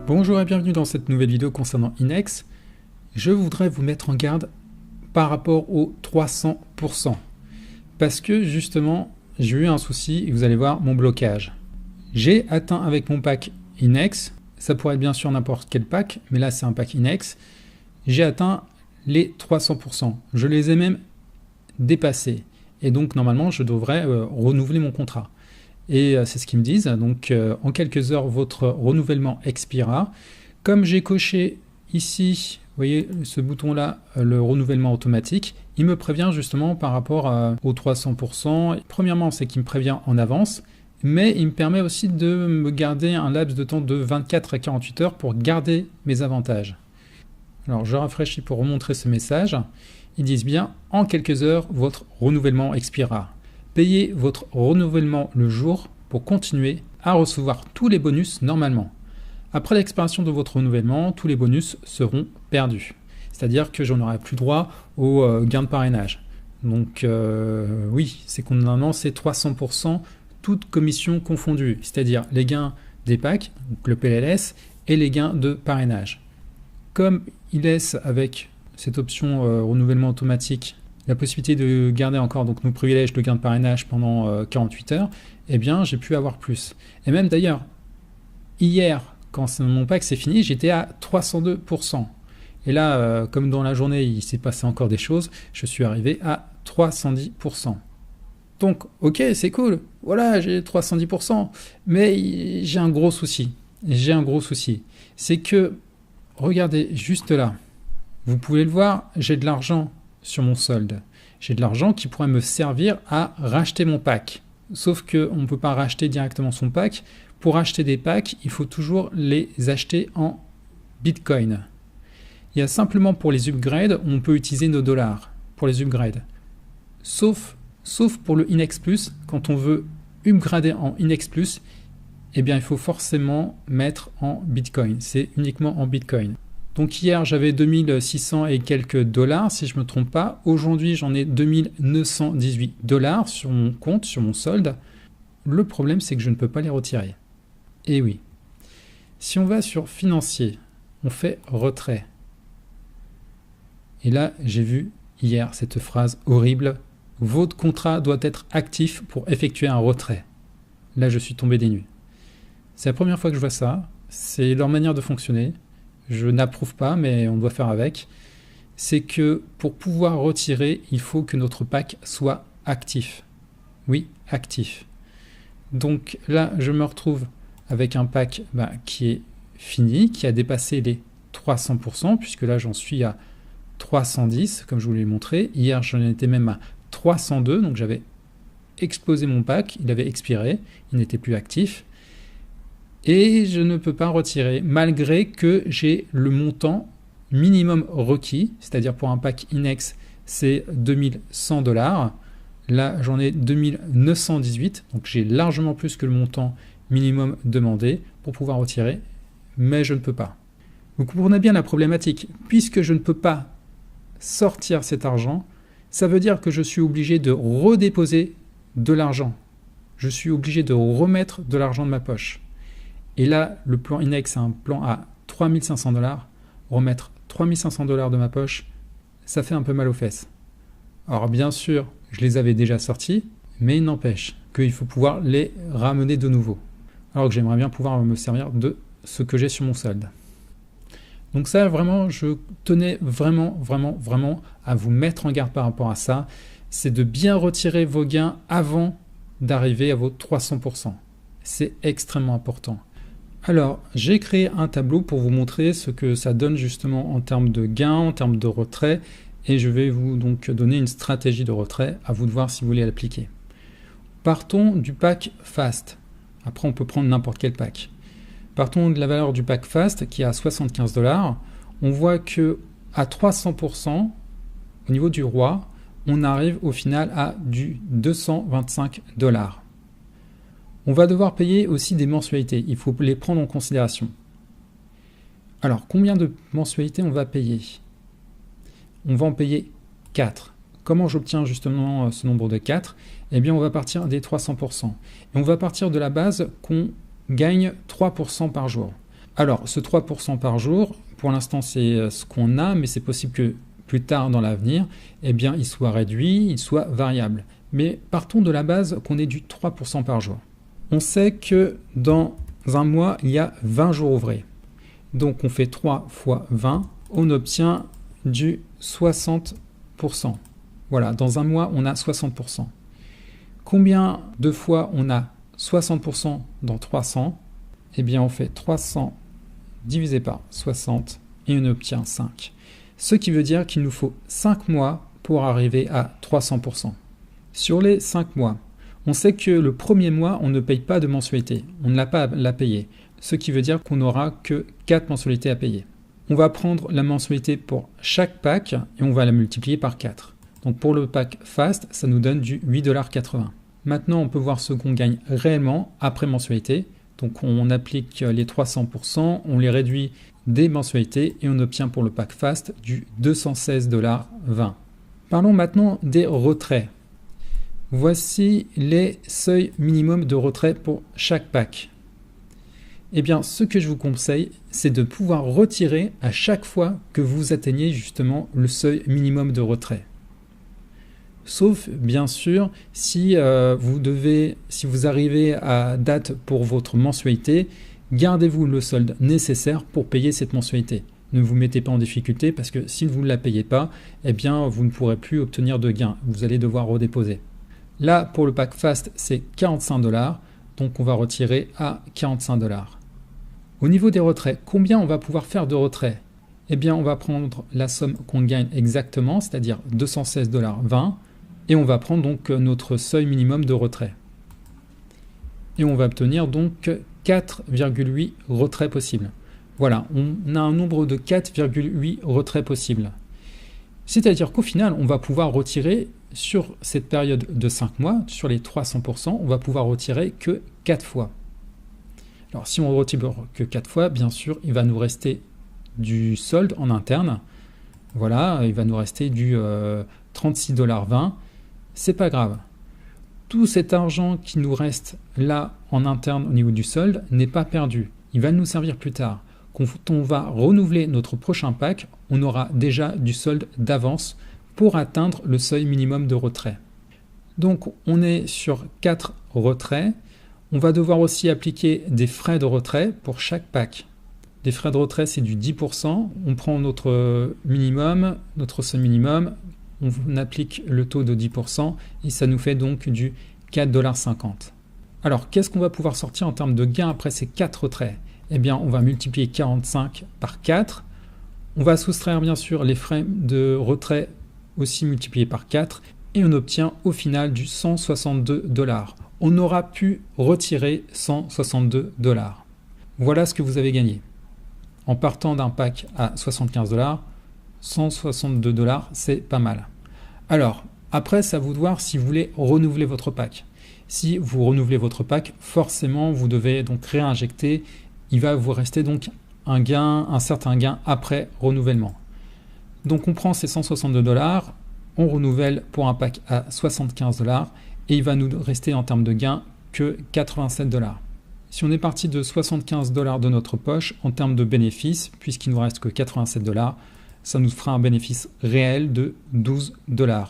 Bonjour et bienvenue dans cette nouvelle vidéo concernant Inex. Je voudrais vous mettre en garde par rapport aux 300%. Parce que justement, j'ai eu un souci et vous allez voir mon blocage. J'ai atteint avec mon pack Inex, ça pourrait être bien sûr n'importe quel pack, mais là c'est un pack Inex. J'ai atteint les 300%. Je les ai même dépassés. Et donc normalement, je devrais renouveler mon contrat. Et c'est ce qu'ils me disent. Donc en quelques heures, votre renouvellement expirera. Comme j'ai coché ici, vous voyez ce bouton-là, le renouvellement automatique, il me prévient justement par rapport aux 300%. Premièrement, c'est qu'il me prévient en avance, mais il me permet aussi de me garder un laps de temps de 24 à 48 heures pour garder mes avantages. Alors je rafraîchis pour remontrer ce message. Ils disent bien, en quelques heures, votre renouvellement expirera. Payez votre renouvellement le jour pour continuer à recevoir tous les bonus normalement. Après l'expiration de votre renouvellement, tous les bonus seront perdus. C'est-à-dire que je n'aurai plus droit au gain de parrainage. Donc oui, c'est normalement c'est 300%, toutes commissions confondues. C'est-à-dire les gains des packs, donc le PLS, et les gains de parrainage. Comme il laisse avec cette option renouvellement automatique la possibilité de garder encore donc nos privilèges de gain de parrainage pendant 48 heures, eh bien j'ai pu avoir plus. Et même d'ailleurs, hier, quand mon pack s'est fini, j'étais à 302%. Et là, comme dans la journée, il s'est passé encore des choses, je suis arrivé à 310%. Donc, ok, c'est cool, voilà, j'ai 310%, mais j'ai un gros souci. J'ai un gros souci. C'est que, regardez, juste là, vous pouvez le voir, j'ai de l'argent sur mon solde. J'ai de l'argent qui pourrait me servir à racheter mon pack. Sauf qu'on ne peut pas racheter directement son pack. Pour acheter des packs, il faut toujours les acheter en Bitcoin. Il y a simplement pour les upgrades, on peut utiliser nos dollars pour les upgrades. Sauf pour le Inex Plus, quand on veut upgrader en Inex Plus, eh bien il faut forcément mettre en Bitcoin. C'est uniquement en Bitcoin. Donc hier, j'avais 2600 et quelques dollars, si je ne me trompe pas. Aujourd'hui, j'en ai 2918 dollars sur mon compte, sur mon solde. Le problème, c'est que je ne peux pas les retirer. Et oui. Si on va sur financier, on fait retrait. Et là, j'ai vu hier cette phrase horrible. Votre contrat doit être actif pour effectuer un retrait. Là, je suis tombé des nues. C'est la première fois que je vois ça. C'est leur manière de fonctionner. Je n'approuve pas, mais on doit faire avec. C'est que pour pouvoir retirer, il faut que notre pack soit actif. Oui, actif. Donc là, je me retrouve avec un pack qui est fini, qui a dépassé les 300%, puisque là, j'en suis à 310, comme je vous l'ai montré. Hier, j'en étais même à 302, donc j'avais explosé mon pack, il avait expiré, il n'était plus actif. Et je ne peux pas retirer, malgré que j'ai le montant minimum requis, c'est-à-dire pour un pack Inex, c'est 2100 $. Là, j'en ai 2918, donc j'ai largement plus que le montant minimum demandé pour pouvoir retirer, mais je ne peux pas. Vous comprenez bien la problématique. Puisque je ne peux pas sortir cet argent, ça veut dire que je suis obligé de redéposer de l'argent. Je suis obligé de remettre de l'argent de ma poche. Et là, le plan Inex, c'est un plan à 3500 $. Remettre 3500 $ de ma poche, ça fait un peu mal aux fesses. Alors bien sûr, je les avais déjà sortis, mais il n'empêche qu'il faut pouvoir les ramener de nouveau. Alors que j'aimerais bien pouvoir me servir de ce que j'ai sur mon solde. Donc ça, vraiment, je tenais vraiment à vous mettre en garde par rapport à ça. C'est de bien retirer vos gains avant d'arriver à vos 300%. C'est extrêmement important. Alors, j'ai créé un tableau pour vous montrer ce que ça donne justement en termes de gains, en termes de retrait, et je vais vous donc donner une stratégie de retrait, à vous de voir si vous voulez l'appliquer. Partons du pack Fast. Après, on peut prendre n'importe quel pack. Partons de la valeur du pack Fast qui est à 75 $. On voit que à 300%, au niveau du roi, on arrive au final à du 225 $. On va devoir payer aussi des mensualités. Il faut les prendre en considération. Alors, combien de mensualités on va payer? On va en payer 4. Comment j'obtiens justement ce nombre de 4? Eh bien, on va partir des 300%. Et on va partir de la base qu'on gagne 3% par jour. Alors, ce 3% par jour, pour l'instant, c'est ce qu'on a, mais c'est possible que plus tard dans l'avenir, eh bien, il soit réduit, il soit variable. Mais partons de la base qu'on ait du 3% par jour. On sait que dans un mois, il y a 20 jours ouvrés. Donc, on fait 3 fois 20, on obtient du 60%. Voilà, dans un mois, on a 60%. Combien de fois on a 60% dans 300? Eh bien, on fait 300 divisé par 60 et on obtient 5. Ce qui veut dire qu'il nous faut 5 mois pour arriver à 300%. Sur les 5 mois, on sait que le premier mois, on ne paye pas de mensualité. On ne l'a pas à la payer. Ce qui veut dire qu'on n'aura que 4 mensualités à payer. On va prendre la mensualité pour chaque pack et on va la multiplier par 4. Donc pour le pack Fast, ça nous donne du 8,80 $. Maintenant, on peut voir ce qu'on gagne réellement après mensualité. Donc on applique les 300%, on les réduit des mensualités et on obtient pour le pack Fast du 216,20 $. Parlons maintenant des retraits. Voici les seuils minimums de retrait pour chaque pack. Eh bien, ce que je vous conseille, c'est de pouvoir retirer à chaque fois que vous atteignez justement le seuil minimum de retrait. Sauf, bien sûr, si vous arrivez à date pour votre mensualité, gardez-vous le solde nécessaire pour payer cette mensualité. Ne vous mettez pas en difficulté parce que si vous ne la payez pas, eh bien, vous ne pourrez plus obtenir de gain. Vous allez devoir redéposer. Là, pour le pack Fast, c'est 45 $, donc on va retirer à 45 $. Au niveau des retraits, combien on va pouvoir faire de retraits? Eh bien, on va prendre la somme qu'on gagne exactement, c'est-à-dire 216,20 $, et on va prendre donc notre seuil minimum de retrait. Et on va obtenir donc 4,8 retraits possibles. Voilà, on a un nombre de 4,8 retraits possibles. C'est-à-dire qu'au final, on va pouvoir retirer sur cette période de 5 mois, sur les 300%, on va pouvoir retirer que 4 fois. Alors si on ne retire que 4 fois, bien sûr, il va nous rester du solde en interne. Voilà, il va nous rester du 36,20 $. C'est pas grave. Tout cet argent qui nous reste là en interne au niveau du solde n'est pas perdu. Il va nous servir plus tard. Quand on va renouveler notre prochain pack, on aura déjà du solde d'avance pour atteindre le seuil minimum de retrait. Donc on est sur 4 retraits. On va devoir aussi appliquer des frais de retrait pour chaque pack. Des frais de retrait, c'est du 10%. On prend notre minimum, notre seuil minimum, on applique le taux de 10% et ça nous fait donc du 4,50 $. Alors, qu'est-ce qu'on va pouvoir sortir en termes de gains après ces 4 retraits? Eh bien, on va multiplier 45 par 4. On va soustraire bien sûr les frais de retrait aussi multipliés par 4 et on obtient au final du 162 $. On aura pu retirer 162 $. Voilà ce que vous avez gagné. En partant d'un pack à 75 $, 162 $, c'est pas mal. Alors, après, c'est à vous de voir si vous voulez renouveler votre pack. Si vous renouvelez votre pack, forcément, vous devez donc réinjecter. Il va vous rester donc un certain gain après renouvellement. Donc, on prend ces 162 $, on renouvelle pour un pack à 75 $ et il va nous rester en termes de gain que 87 $. Si on est parti de 75 $ de notre poche, en termes de bénéfices, puisqu'il ne nous reste que 87 $, ça nous fera un bénéfice réel de 12 $.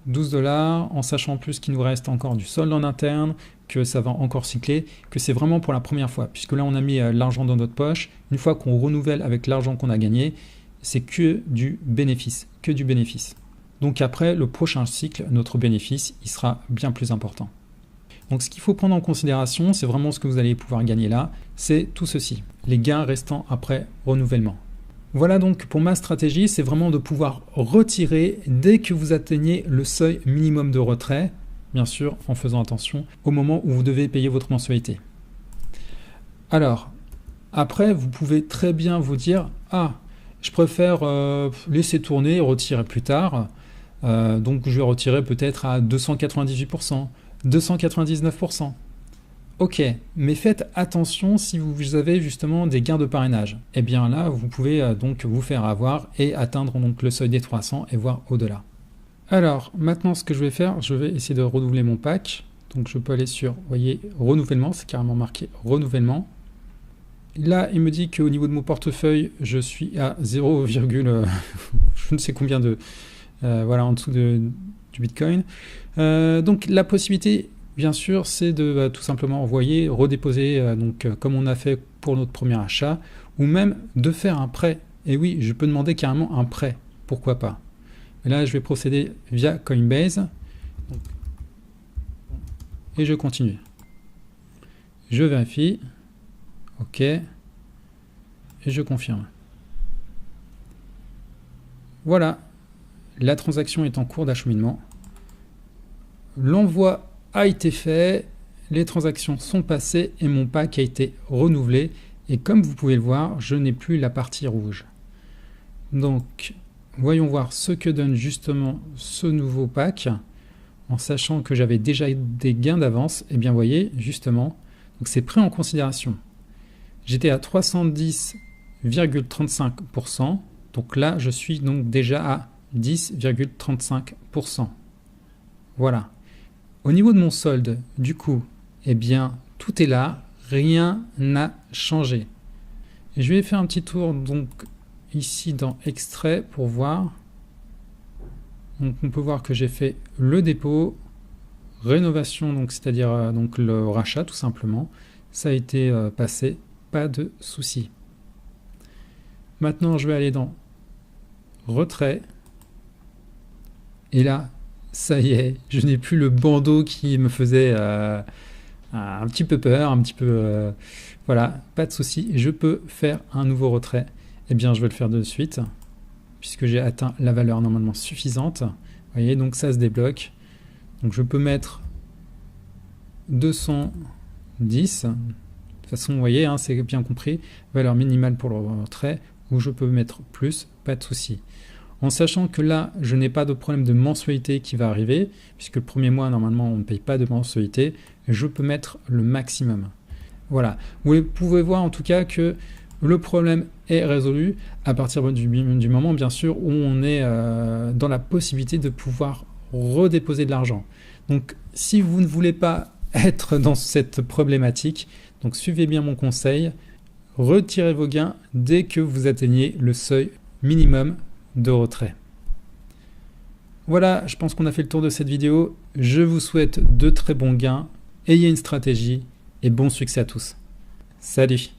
12 $, en sachant plus qu'il nous reste encore du solde en interne, que ça va encore cycler, que c'est vraiment pour la première fois, puisque là on a mis l'argent dans notre poche. Une fois qu'on renouvelle avec l'argent qu'on a gagné, c'est que du bénéfice, Donc après, le prochain cycle, notre bénéfice, il sera bien plus important. Donc ce qu'il faut prendre en considération, c'est vraiment ce que vous allez pouvoir gagner là, c'est tout ceci, les gains restants après renouvellement. Voilà donc pour ma stratégie, c'est vraiment de pouvoir retirer dès que vous atteignez le seuil minimum de retrait, bien sûr en faisant attention au moment où vous devez payer votre mensualité. Alors, après vous pouvez très bien vous dire « Ah, je préfère laisser tourner et retirer plus tard, donc je vais retirer peut-être à 298%, 299%. » Ok, mais faites attention si vous avez justement des gains de parrainage. Eh bien là, vous pouvez donc vous faire avoir et atteindre donc le seuil des 300 et voir au-delà. Alors, maintenant ce que je vais faire, je vais essayer de renouveler mon pack. Donc je peux aller sur, vous voyez, renouvellement, c'est carrément marqué renouvellement. Là, il me dit qu'au niveau de mon portefeuille, je suis à 0, je ne sais combien de... voilà, en dessous du Bitcoin. Donc la possibilité, bien sûr, c'est de tout simplement envoyer, redéposer, comme on a fait pour notre premier achat, ou même de faire un prêt. Et oui, je peux demander carrément un prêt, pourquoi pas. Et là, je vais procéder via Coinbase. Et je continue. Je vérifie. OK. Et je confirme. Voilà. La transaction est en cours d'acheminement. L'envoi a été fait. Les transactions sont passées et mon pack a été renouvelé. Et comme vous pouvez le voir, je n'ai plus la partie rouge. Donc, voyons voir ce que donne justement ce nouveau pack. En sachant que j'avais déjà des gains d'avance, et bien vous voyez, justement, donc c'est pris en considération. J'étais à 310,35%, donc là je suis donc déjà à 10,35%. Voilà. Au niveau de mon solde, du coup, eh bien tout est là, rien n'a changé. Et je vais faire un petit tour donc ici dans Extrait pour voir. Donc on peut voir que j'ai fait le dépôt, rénovation, donc c'est-à-dire donc le rachat tout simplement. Ça a été passé, pas de souci. Maintenant je vais aller dans retrait. Et là, ça y est, je n'ai plus le bandeau qui me faisait un petit peu peur, un petit peu... voilà, pas de souci. Je peux faire un nouveau retrait. Eh bien je vais le faire de suite, puisque j'ai atteint la valeur normalement suffisante. Vous voyez, donc ça se débloque. Donc je peux mettre 210. De toute façon, vous voyez, hein, c'est bien compris. Valeur minimale pour le retrait, ou je peux mettre plus, pas de souci. En sachant que là, je n'ai pas de problème de mensualité qui va arriver, puisque le premier mois, normalement, on ne paye pas de mensualité. Je peux mettre le maximum. Voilà. Vous pouvez voir en tout cas que le problème est résolu à partir du moment, bien sûr, où on est dans la possibilité de pouvoir redéposer de l'argent. Donc, si vous ne voulez pas être dans cette problématique, donc suivez bien mon conseil, retirez vos gains dès que vous atteignez le seuil minimum de retrait. Voilà, je pense qu'on a fait le tour de cette vidéo. Je vous souhaite de très bons gains, ayez une stratégie et bon succès à tous. Salut!